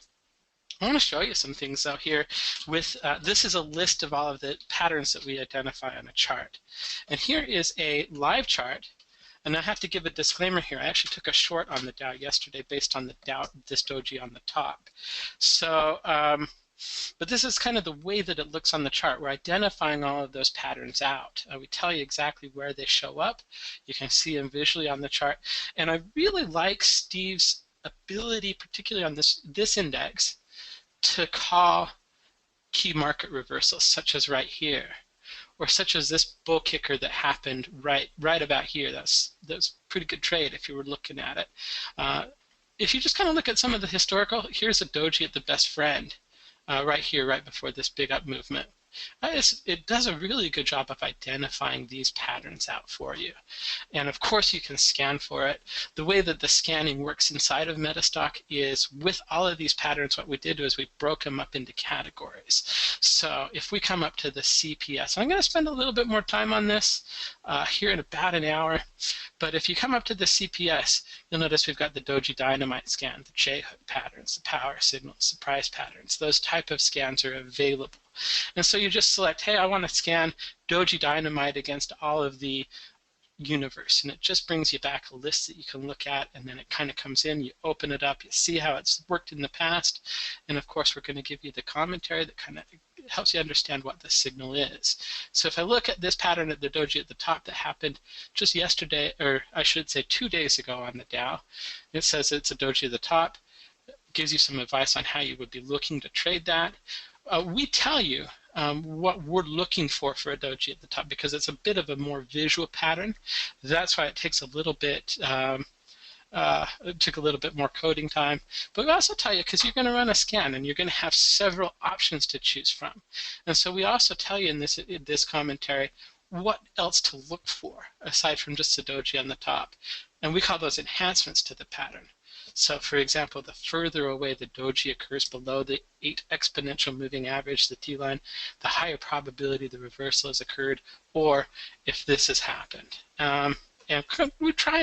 I want to show you some things out here. With this is a list of all of the patterns that we identify on a chart, and here is a live chart. And I have to give a disclaimer here. I actually took a short on the Dow yesterday based on the Dow, this doji on the top. So, but this is kind of the way that it looks on the chart. We're identifying all of those patterns out. We tell you exactly where they show up. You can see them visually on the chart. And I really like Steve's ability, particularly on this index, to call key market reversals, such as right here, or such as this bull kicker that happened right about here. That's a pretty good trade if you were looking at it. If you just kind of look at some of the historical, here's a doji at the best friend right here, right before this big up movement. It does a really good job of identifying these patterns out for you. And of course you can scan for it. The way that the scanning works inside of MetaStock is with all of these patterns, what we did was we broke them up into categories. So if we come up to the CPS, I'm going to spend a little bit more time on this here in about an hour. But if you come up to the CPS, you'll notice we've got the Doji Dynamite scan, the J-hook patterns, the power signals, the price patterns. Those type of scans are available. And so you just select, hey, I want to scan Doji Dynamite against all of the universe. And it just brings you back a list that you can look at, and then it kind of comes in, you open it up, you see how it's worked in the past. And of course, we're going to give you the commentary that kind of helps you understand what the signal is. So if I look at this pattern at the doji at the top that happened just yesterday, or I should say 2 days ago on the Dow, it says it's a doji at the top. It gives you some advice on how you would be looking to trade that. We tell you what we're looking for a doji at the top because it's a bit of a more visual pattern. That's why it takes a little bit it took a little bit more coding time. But we also tell you, because you're going to run a scan and you're going to have several options to choose from. And so we also tell you in this commentary what else to look for aside from just the doji on the top. And we call those enhancements to the pattern. So for example, the further away the doji occurs below the 8 exponential moving average, the T-line, the higher probability the reversal has occurred, or if this has happened. And what we try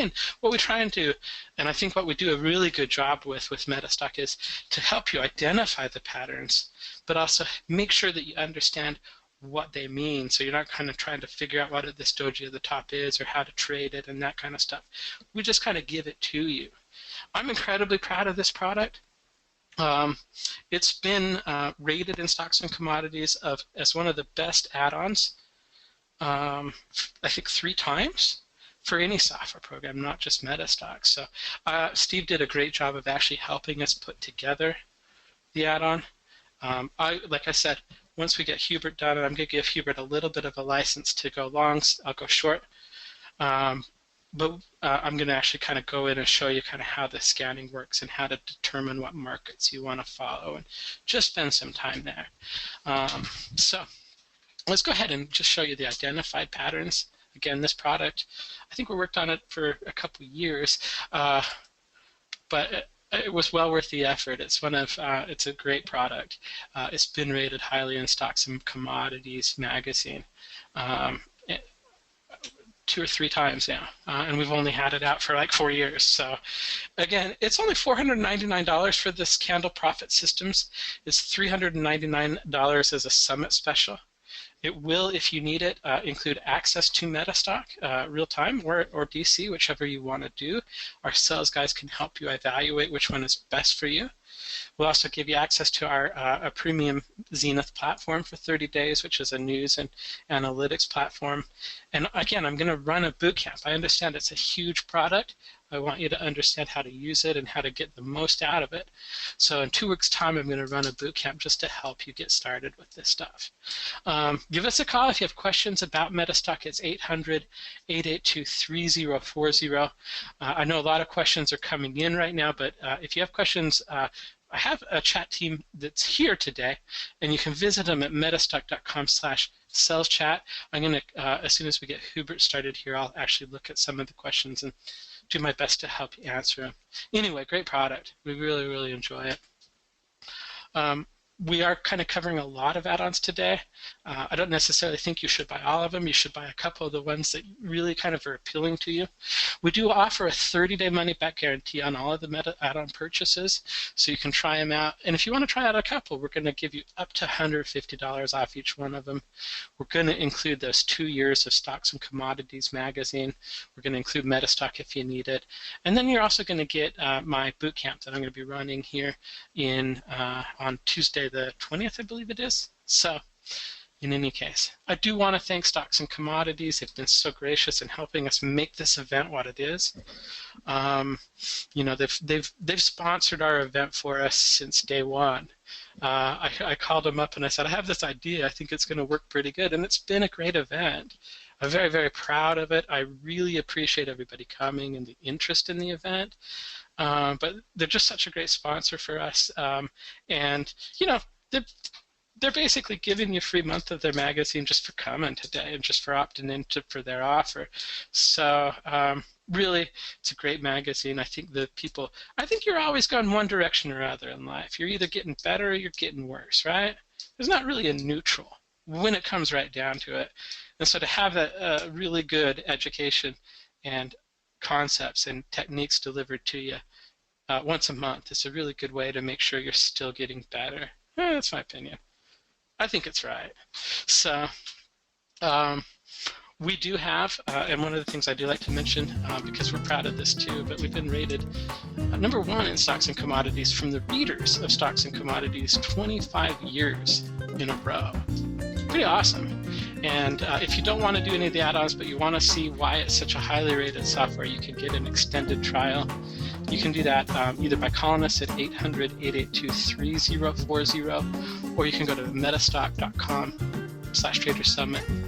and do, and I think what we do a really good job with MetaStock is to help you identify the patterns, but also make sure that you understand what they mean, so you're not kind of trying to figure out what this doji at the top is or how to trade it and that kind of stuff. We just kind of give it to you. I'm incredibly proud of this product. It's been rated in Stocks and Commodities as one of the best add-ons, I think 3 times. For any software program, not just MetaStock. So Steve did a great job of actually helping us put together the add-on. Like I said, once we get Hubert done, and I'm going to give Hubert a little bit of a license to go long, I'll go short. But I'm going to actually kind of go in and show you kind of how the scanning works and how to determine what markets you want to follow and just spend some time there. So let's go ahead and just show you the identified patterns. Again, this product, I think we worked on it for a couple years, but it was well worth the effort. It's it's a great product. It's been rated highly in Stocks and Commodities magazine. 2 or 3 times now, and we've only had it out for like 4 years. So again, it's only $499 for this Candle Profit Systems. It's $399 as a summit special. It will, if you need it, include access to MetaStock real time or DC, whichever you want to do. Our sales guys can help you evaluate which one is best for you. We'll also give you access to our a premium Zenith platform for 30 days, which is a news and analytics platform. And again, I'm going to run a boot camp. I understand it's a huge product. I want you to understand how to use it and how to get the most out of it. So in 2 weeks' time, I'm going to run a boot camp just to help you get started with this stuff. Give us a call if you have questions about MetaStock. It's 800-882-3040. I know a lot of questions are coming in right now, but if you have questions, I have a chat team that's here today, and you can visit them at metastock.com/saleschat. I'm going to, as soon as we get Hubert started here, I'll actually look at some of the questions and do my best to help you answer them. Anyway, great product. We really, really enjoy it. We are kind of covering a lot of add-ons today. I don't necessarily think you should buy all of them. You should buy a couple of the ones that really kind of are appealing to you. We do offer a 30-day money-back guarantee on all of the Meta add-on purchases, so you can try them out. And if you want to try out a couple, we're going to give you up to $150 off each one of them. We're going to include those 2 years of Stocks and Commodities magazine. We're going to include MetaStock if you need it. And then you're also going to get my boot camp that I'm going to be running here on Tuesday the 20th, I believe it is. So in any case, I do want to thank Stocks and Commodities. They've been so gracious in helping us make this event what it is. You know, they've sponsored our event for us since day one. I called them up and I said, I have this idea. I think it's going to work pretty good, and it's been a great event. I'm very, very proud of it. I really appreciate everybody coming and the interest in the event. But they're just such a great sponsor for us, and you know, they're basically giving you a free month of their magazine just for coming today and just for opting in for their offer. So really, it's a great magazine. I think you're always going one direction or other in life. You're either getting better or you're getting worse, right? There's not really a neutral when it comes right down to it. And so to have a really good education and concepts and techniques delivered to you once a month is a really good way to make sure you're still getting better. That's my opinion. I think it's right. So we do have, and one of the things I do like to mention, because we're proud of this too, but we've been rated #1 in Stocks and Commodities from the readers of Stocks and Commodities 25 years in a row. Pretty awesome. And if you don't want to do any of the add-ons, but you want to see why it's such a highly rated software, you can get an extended trial. You can do that either by calling us at 800-882-3040, or you can go to metastock.com/tradersummit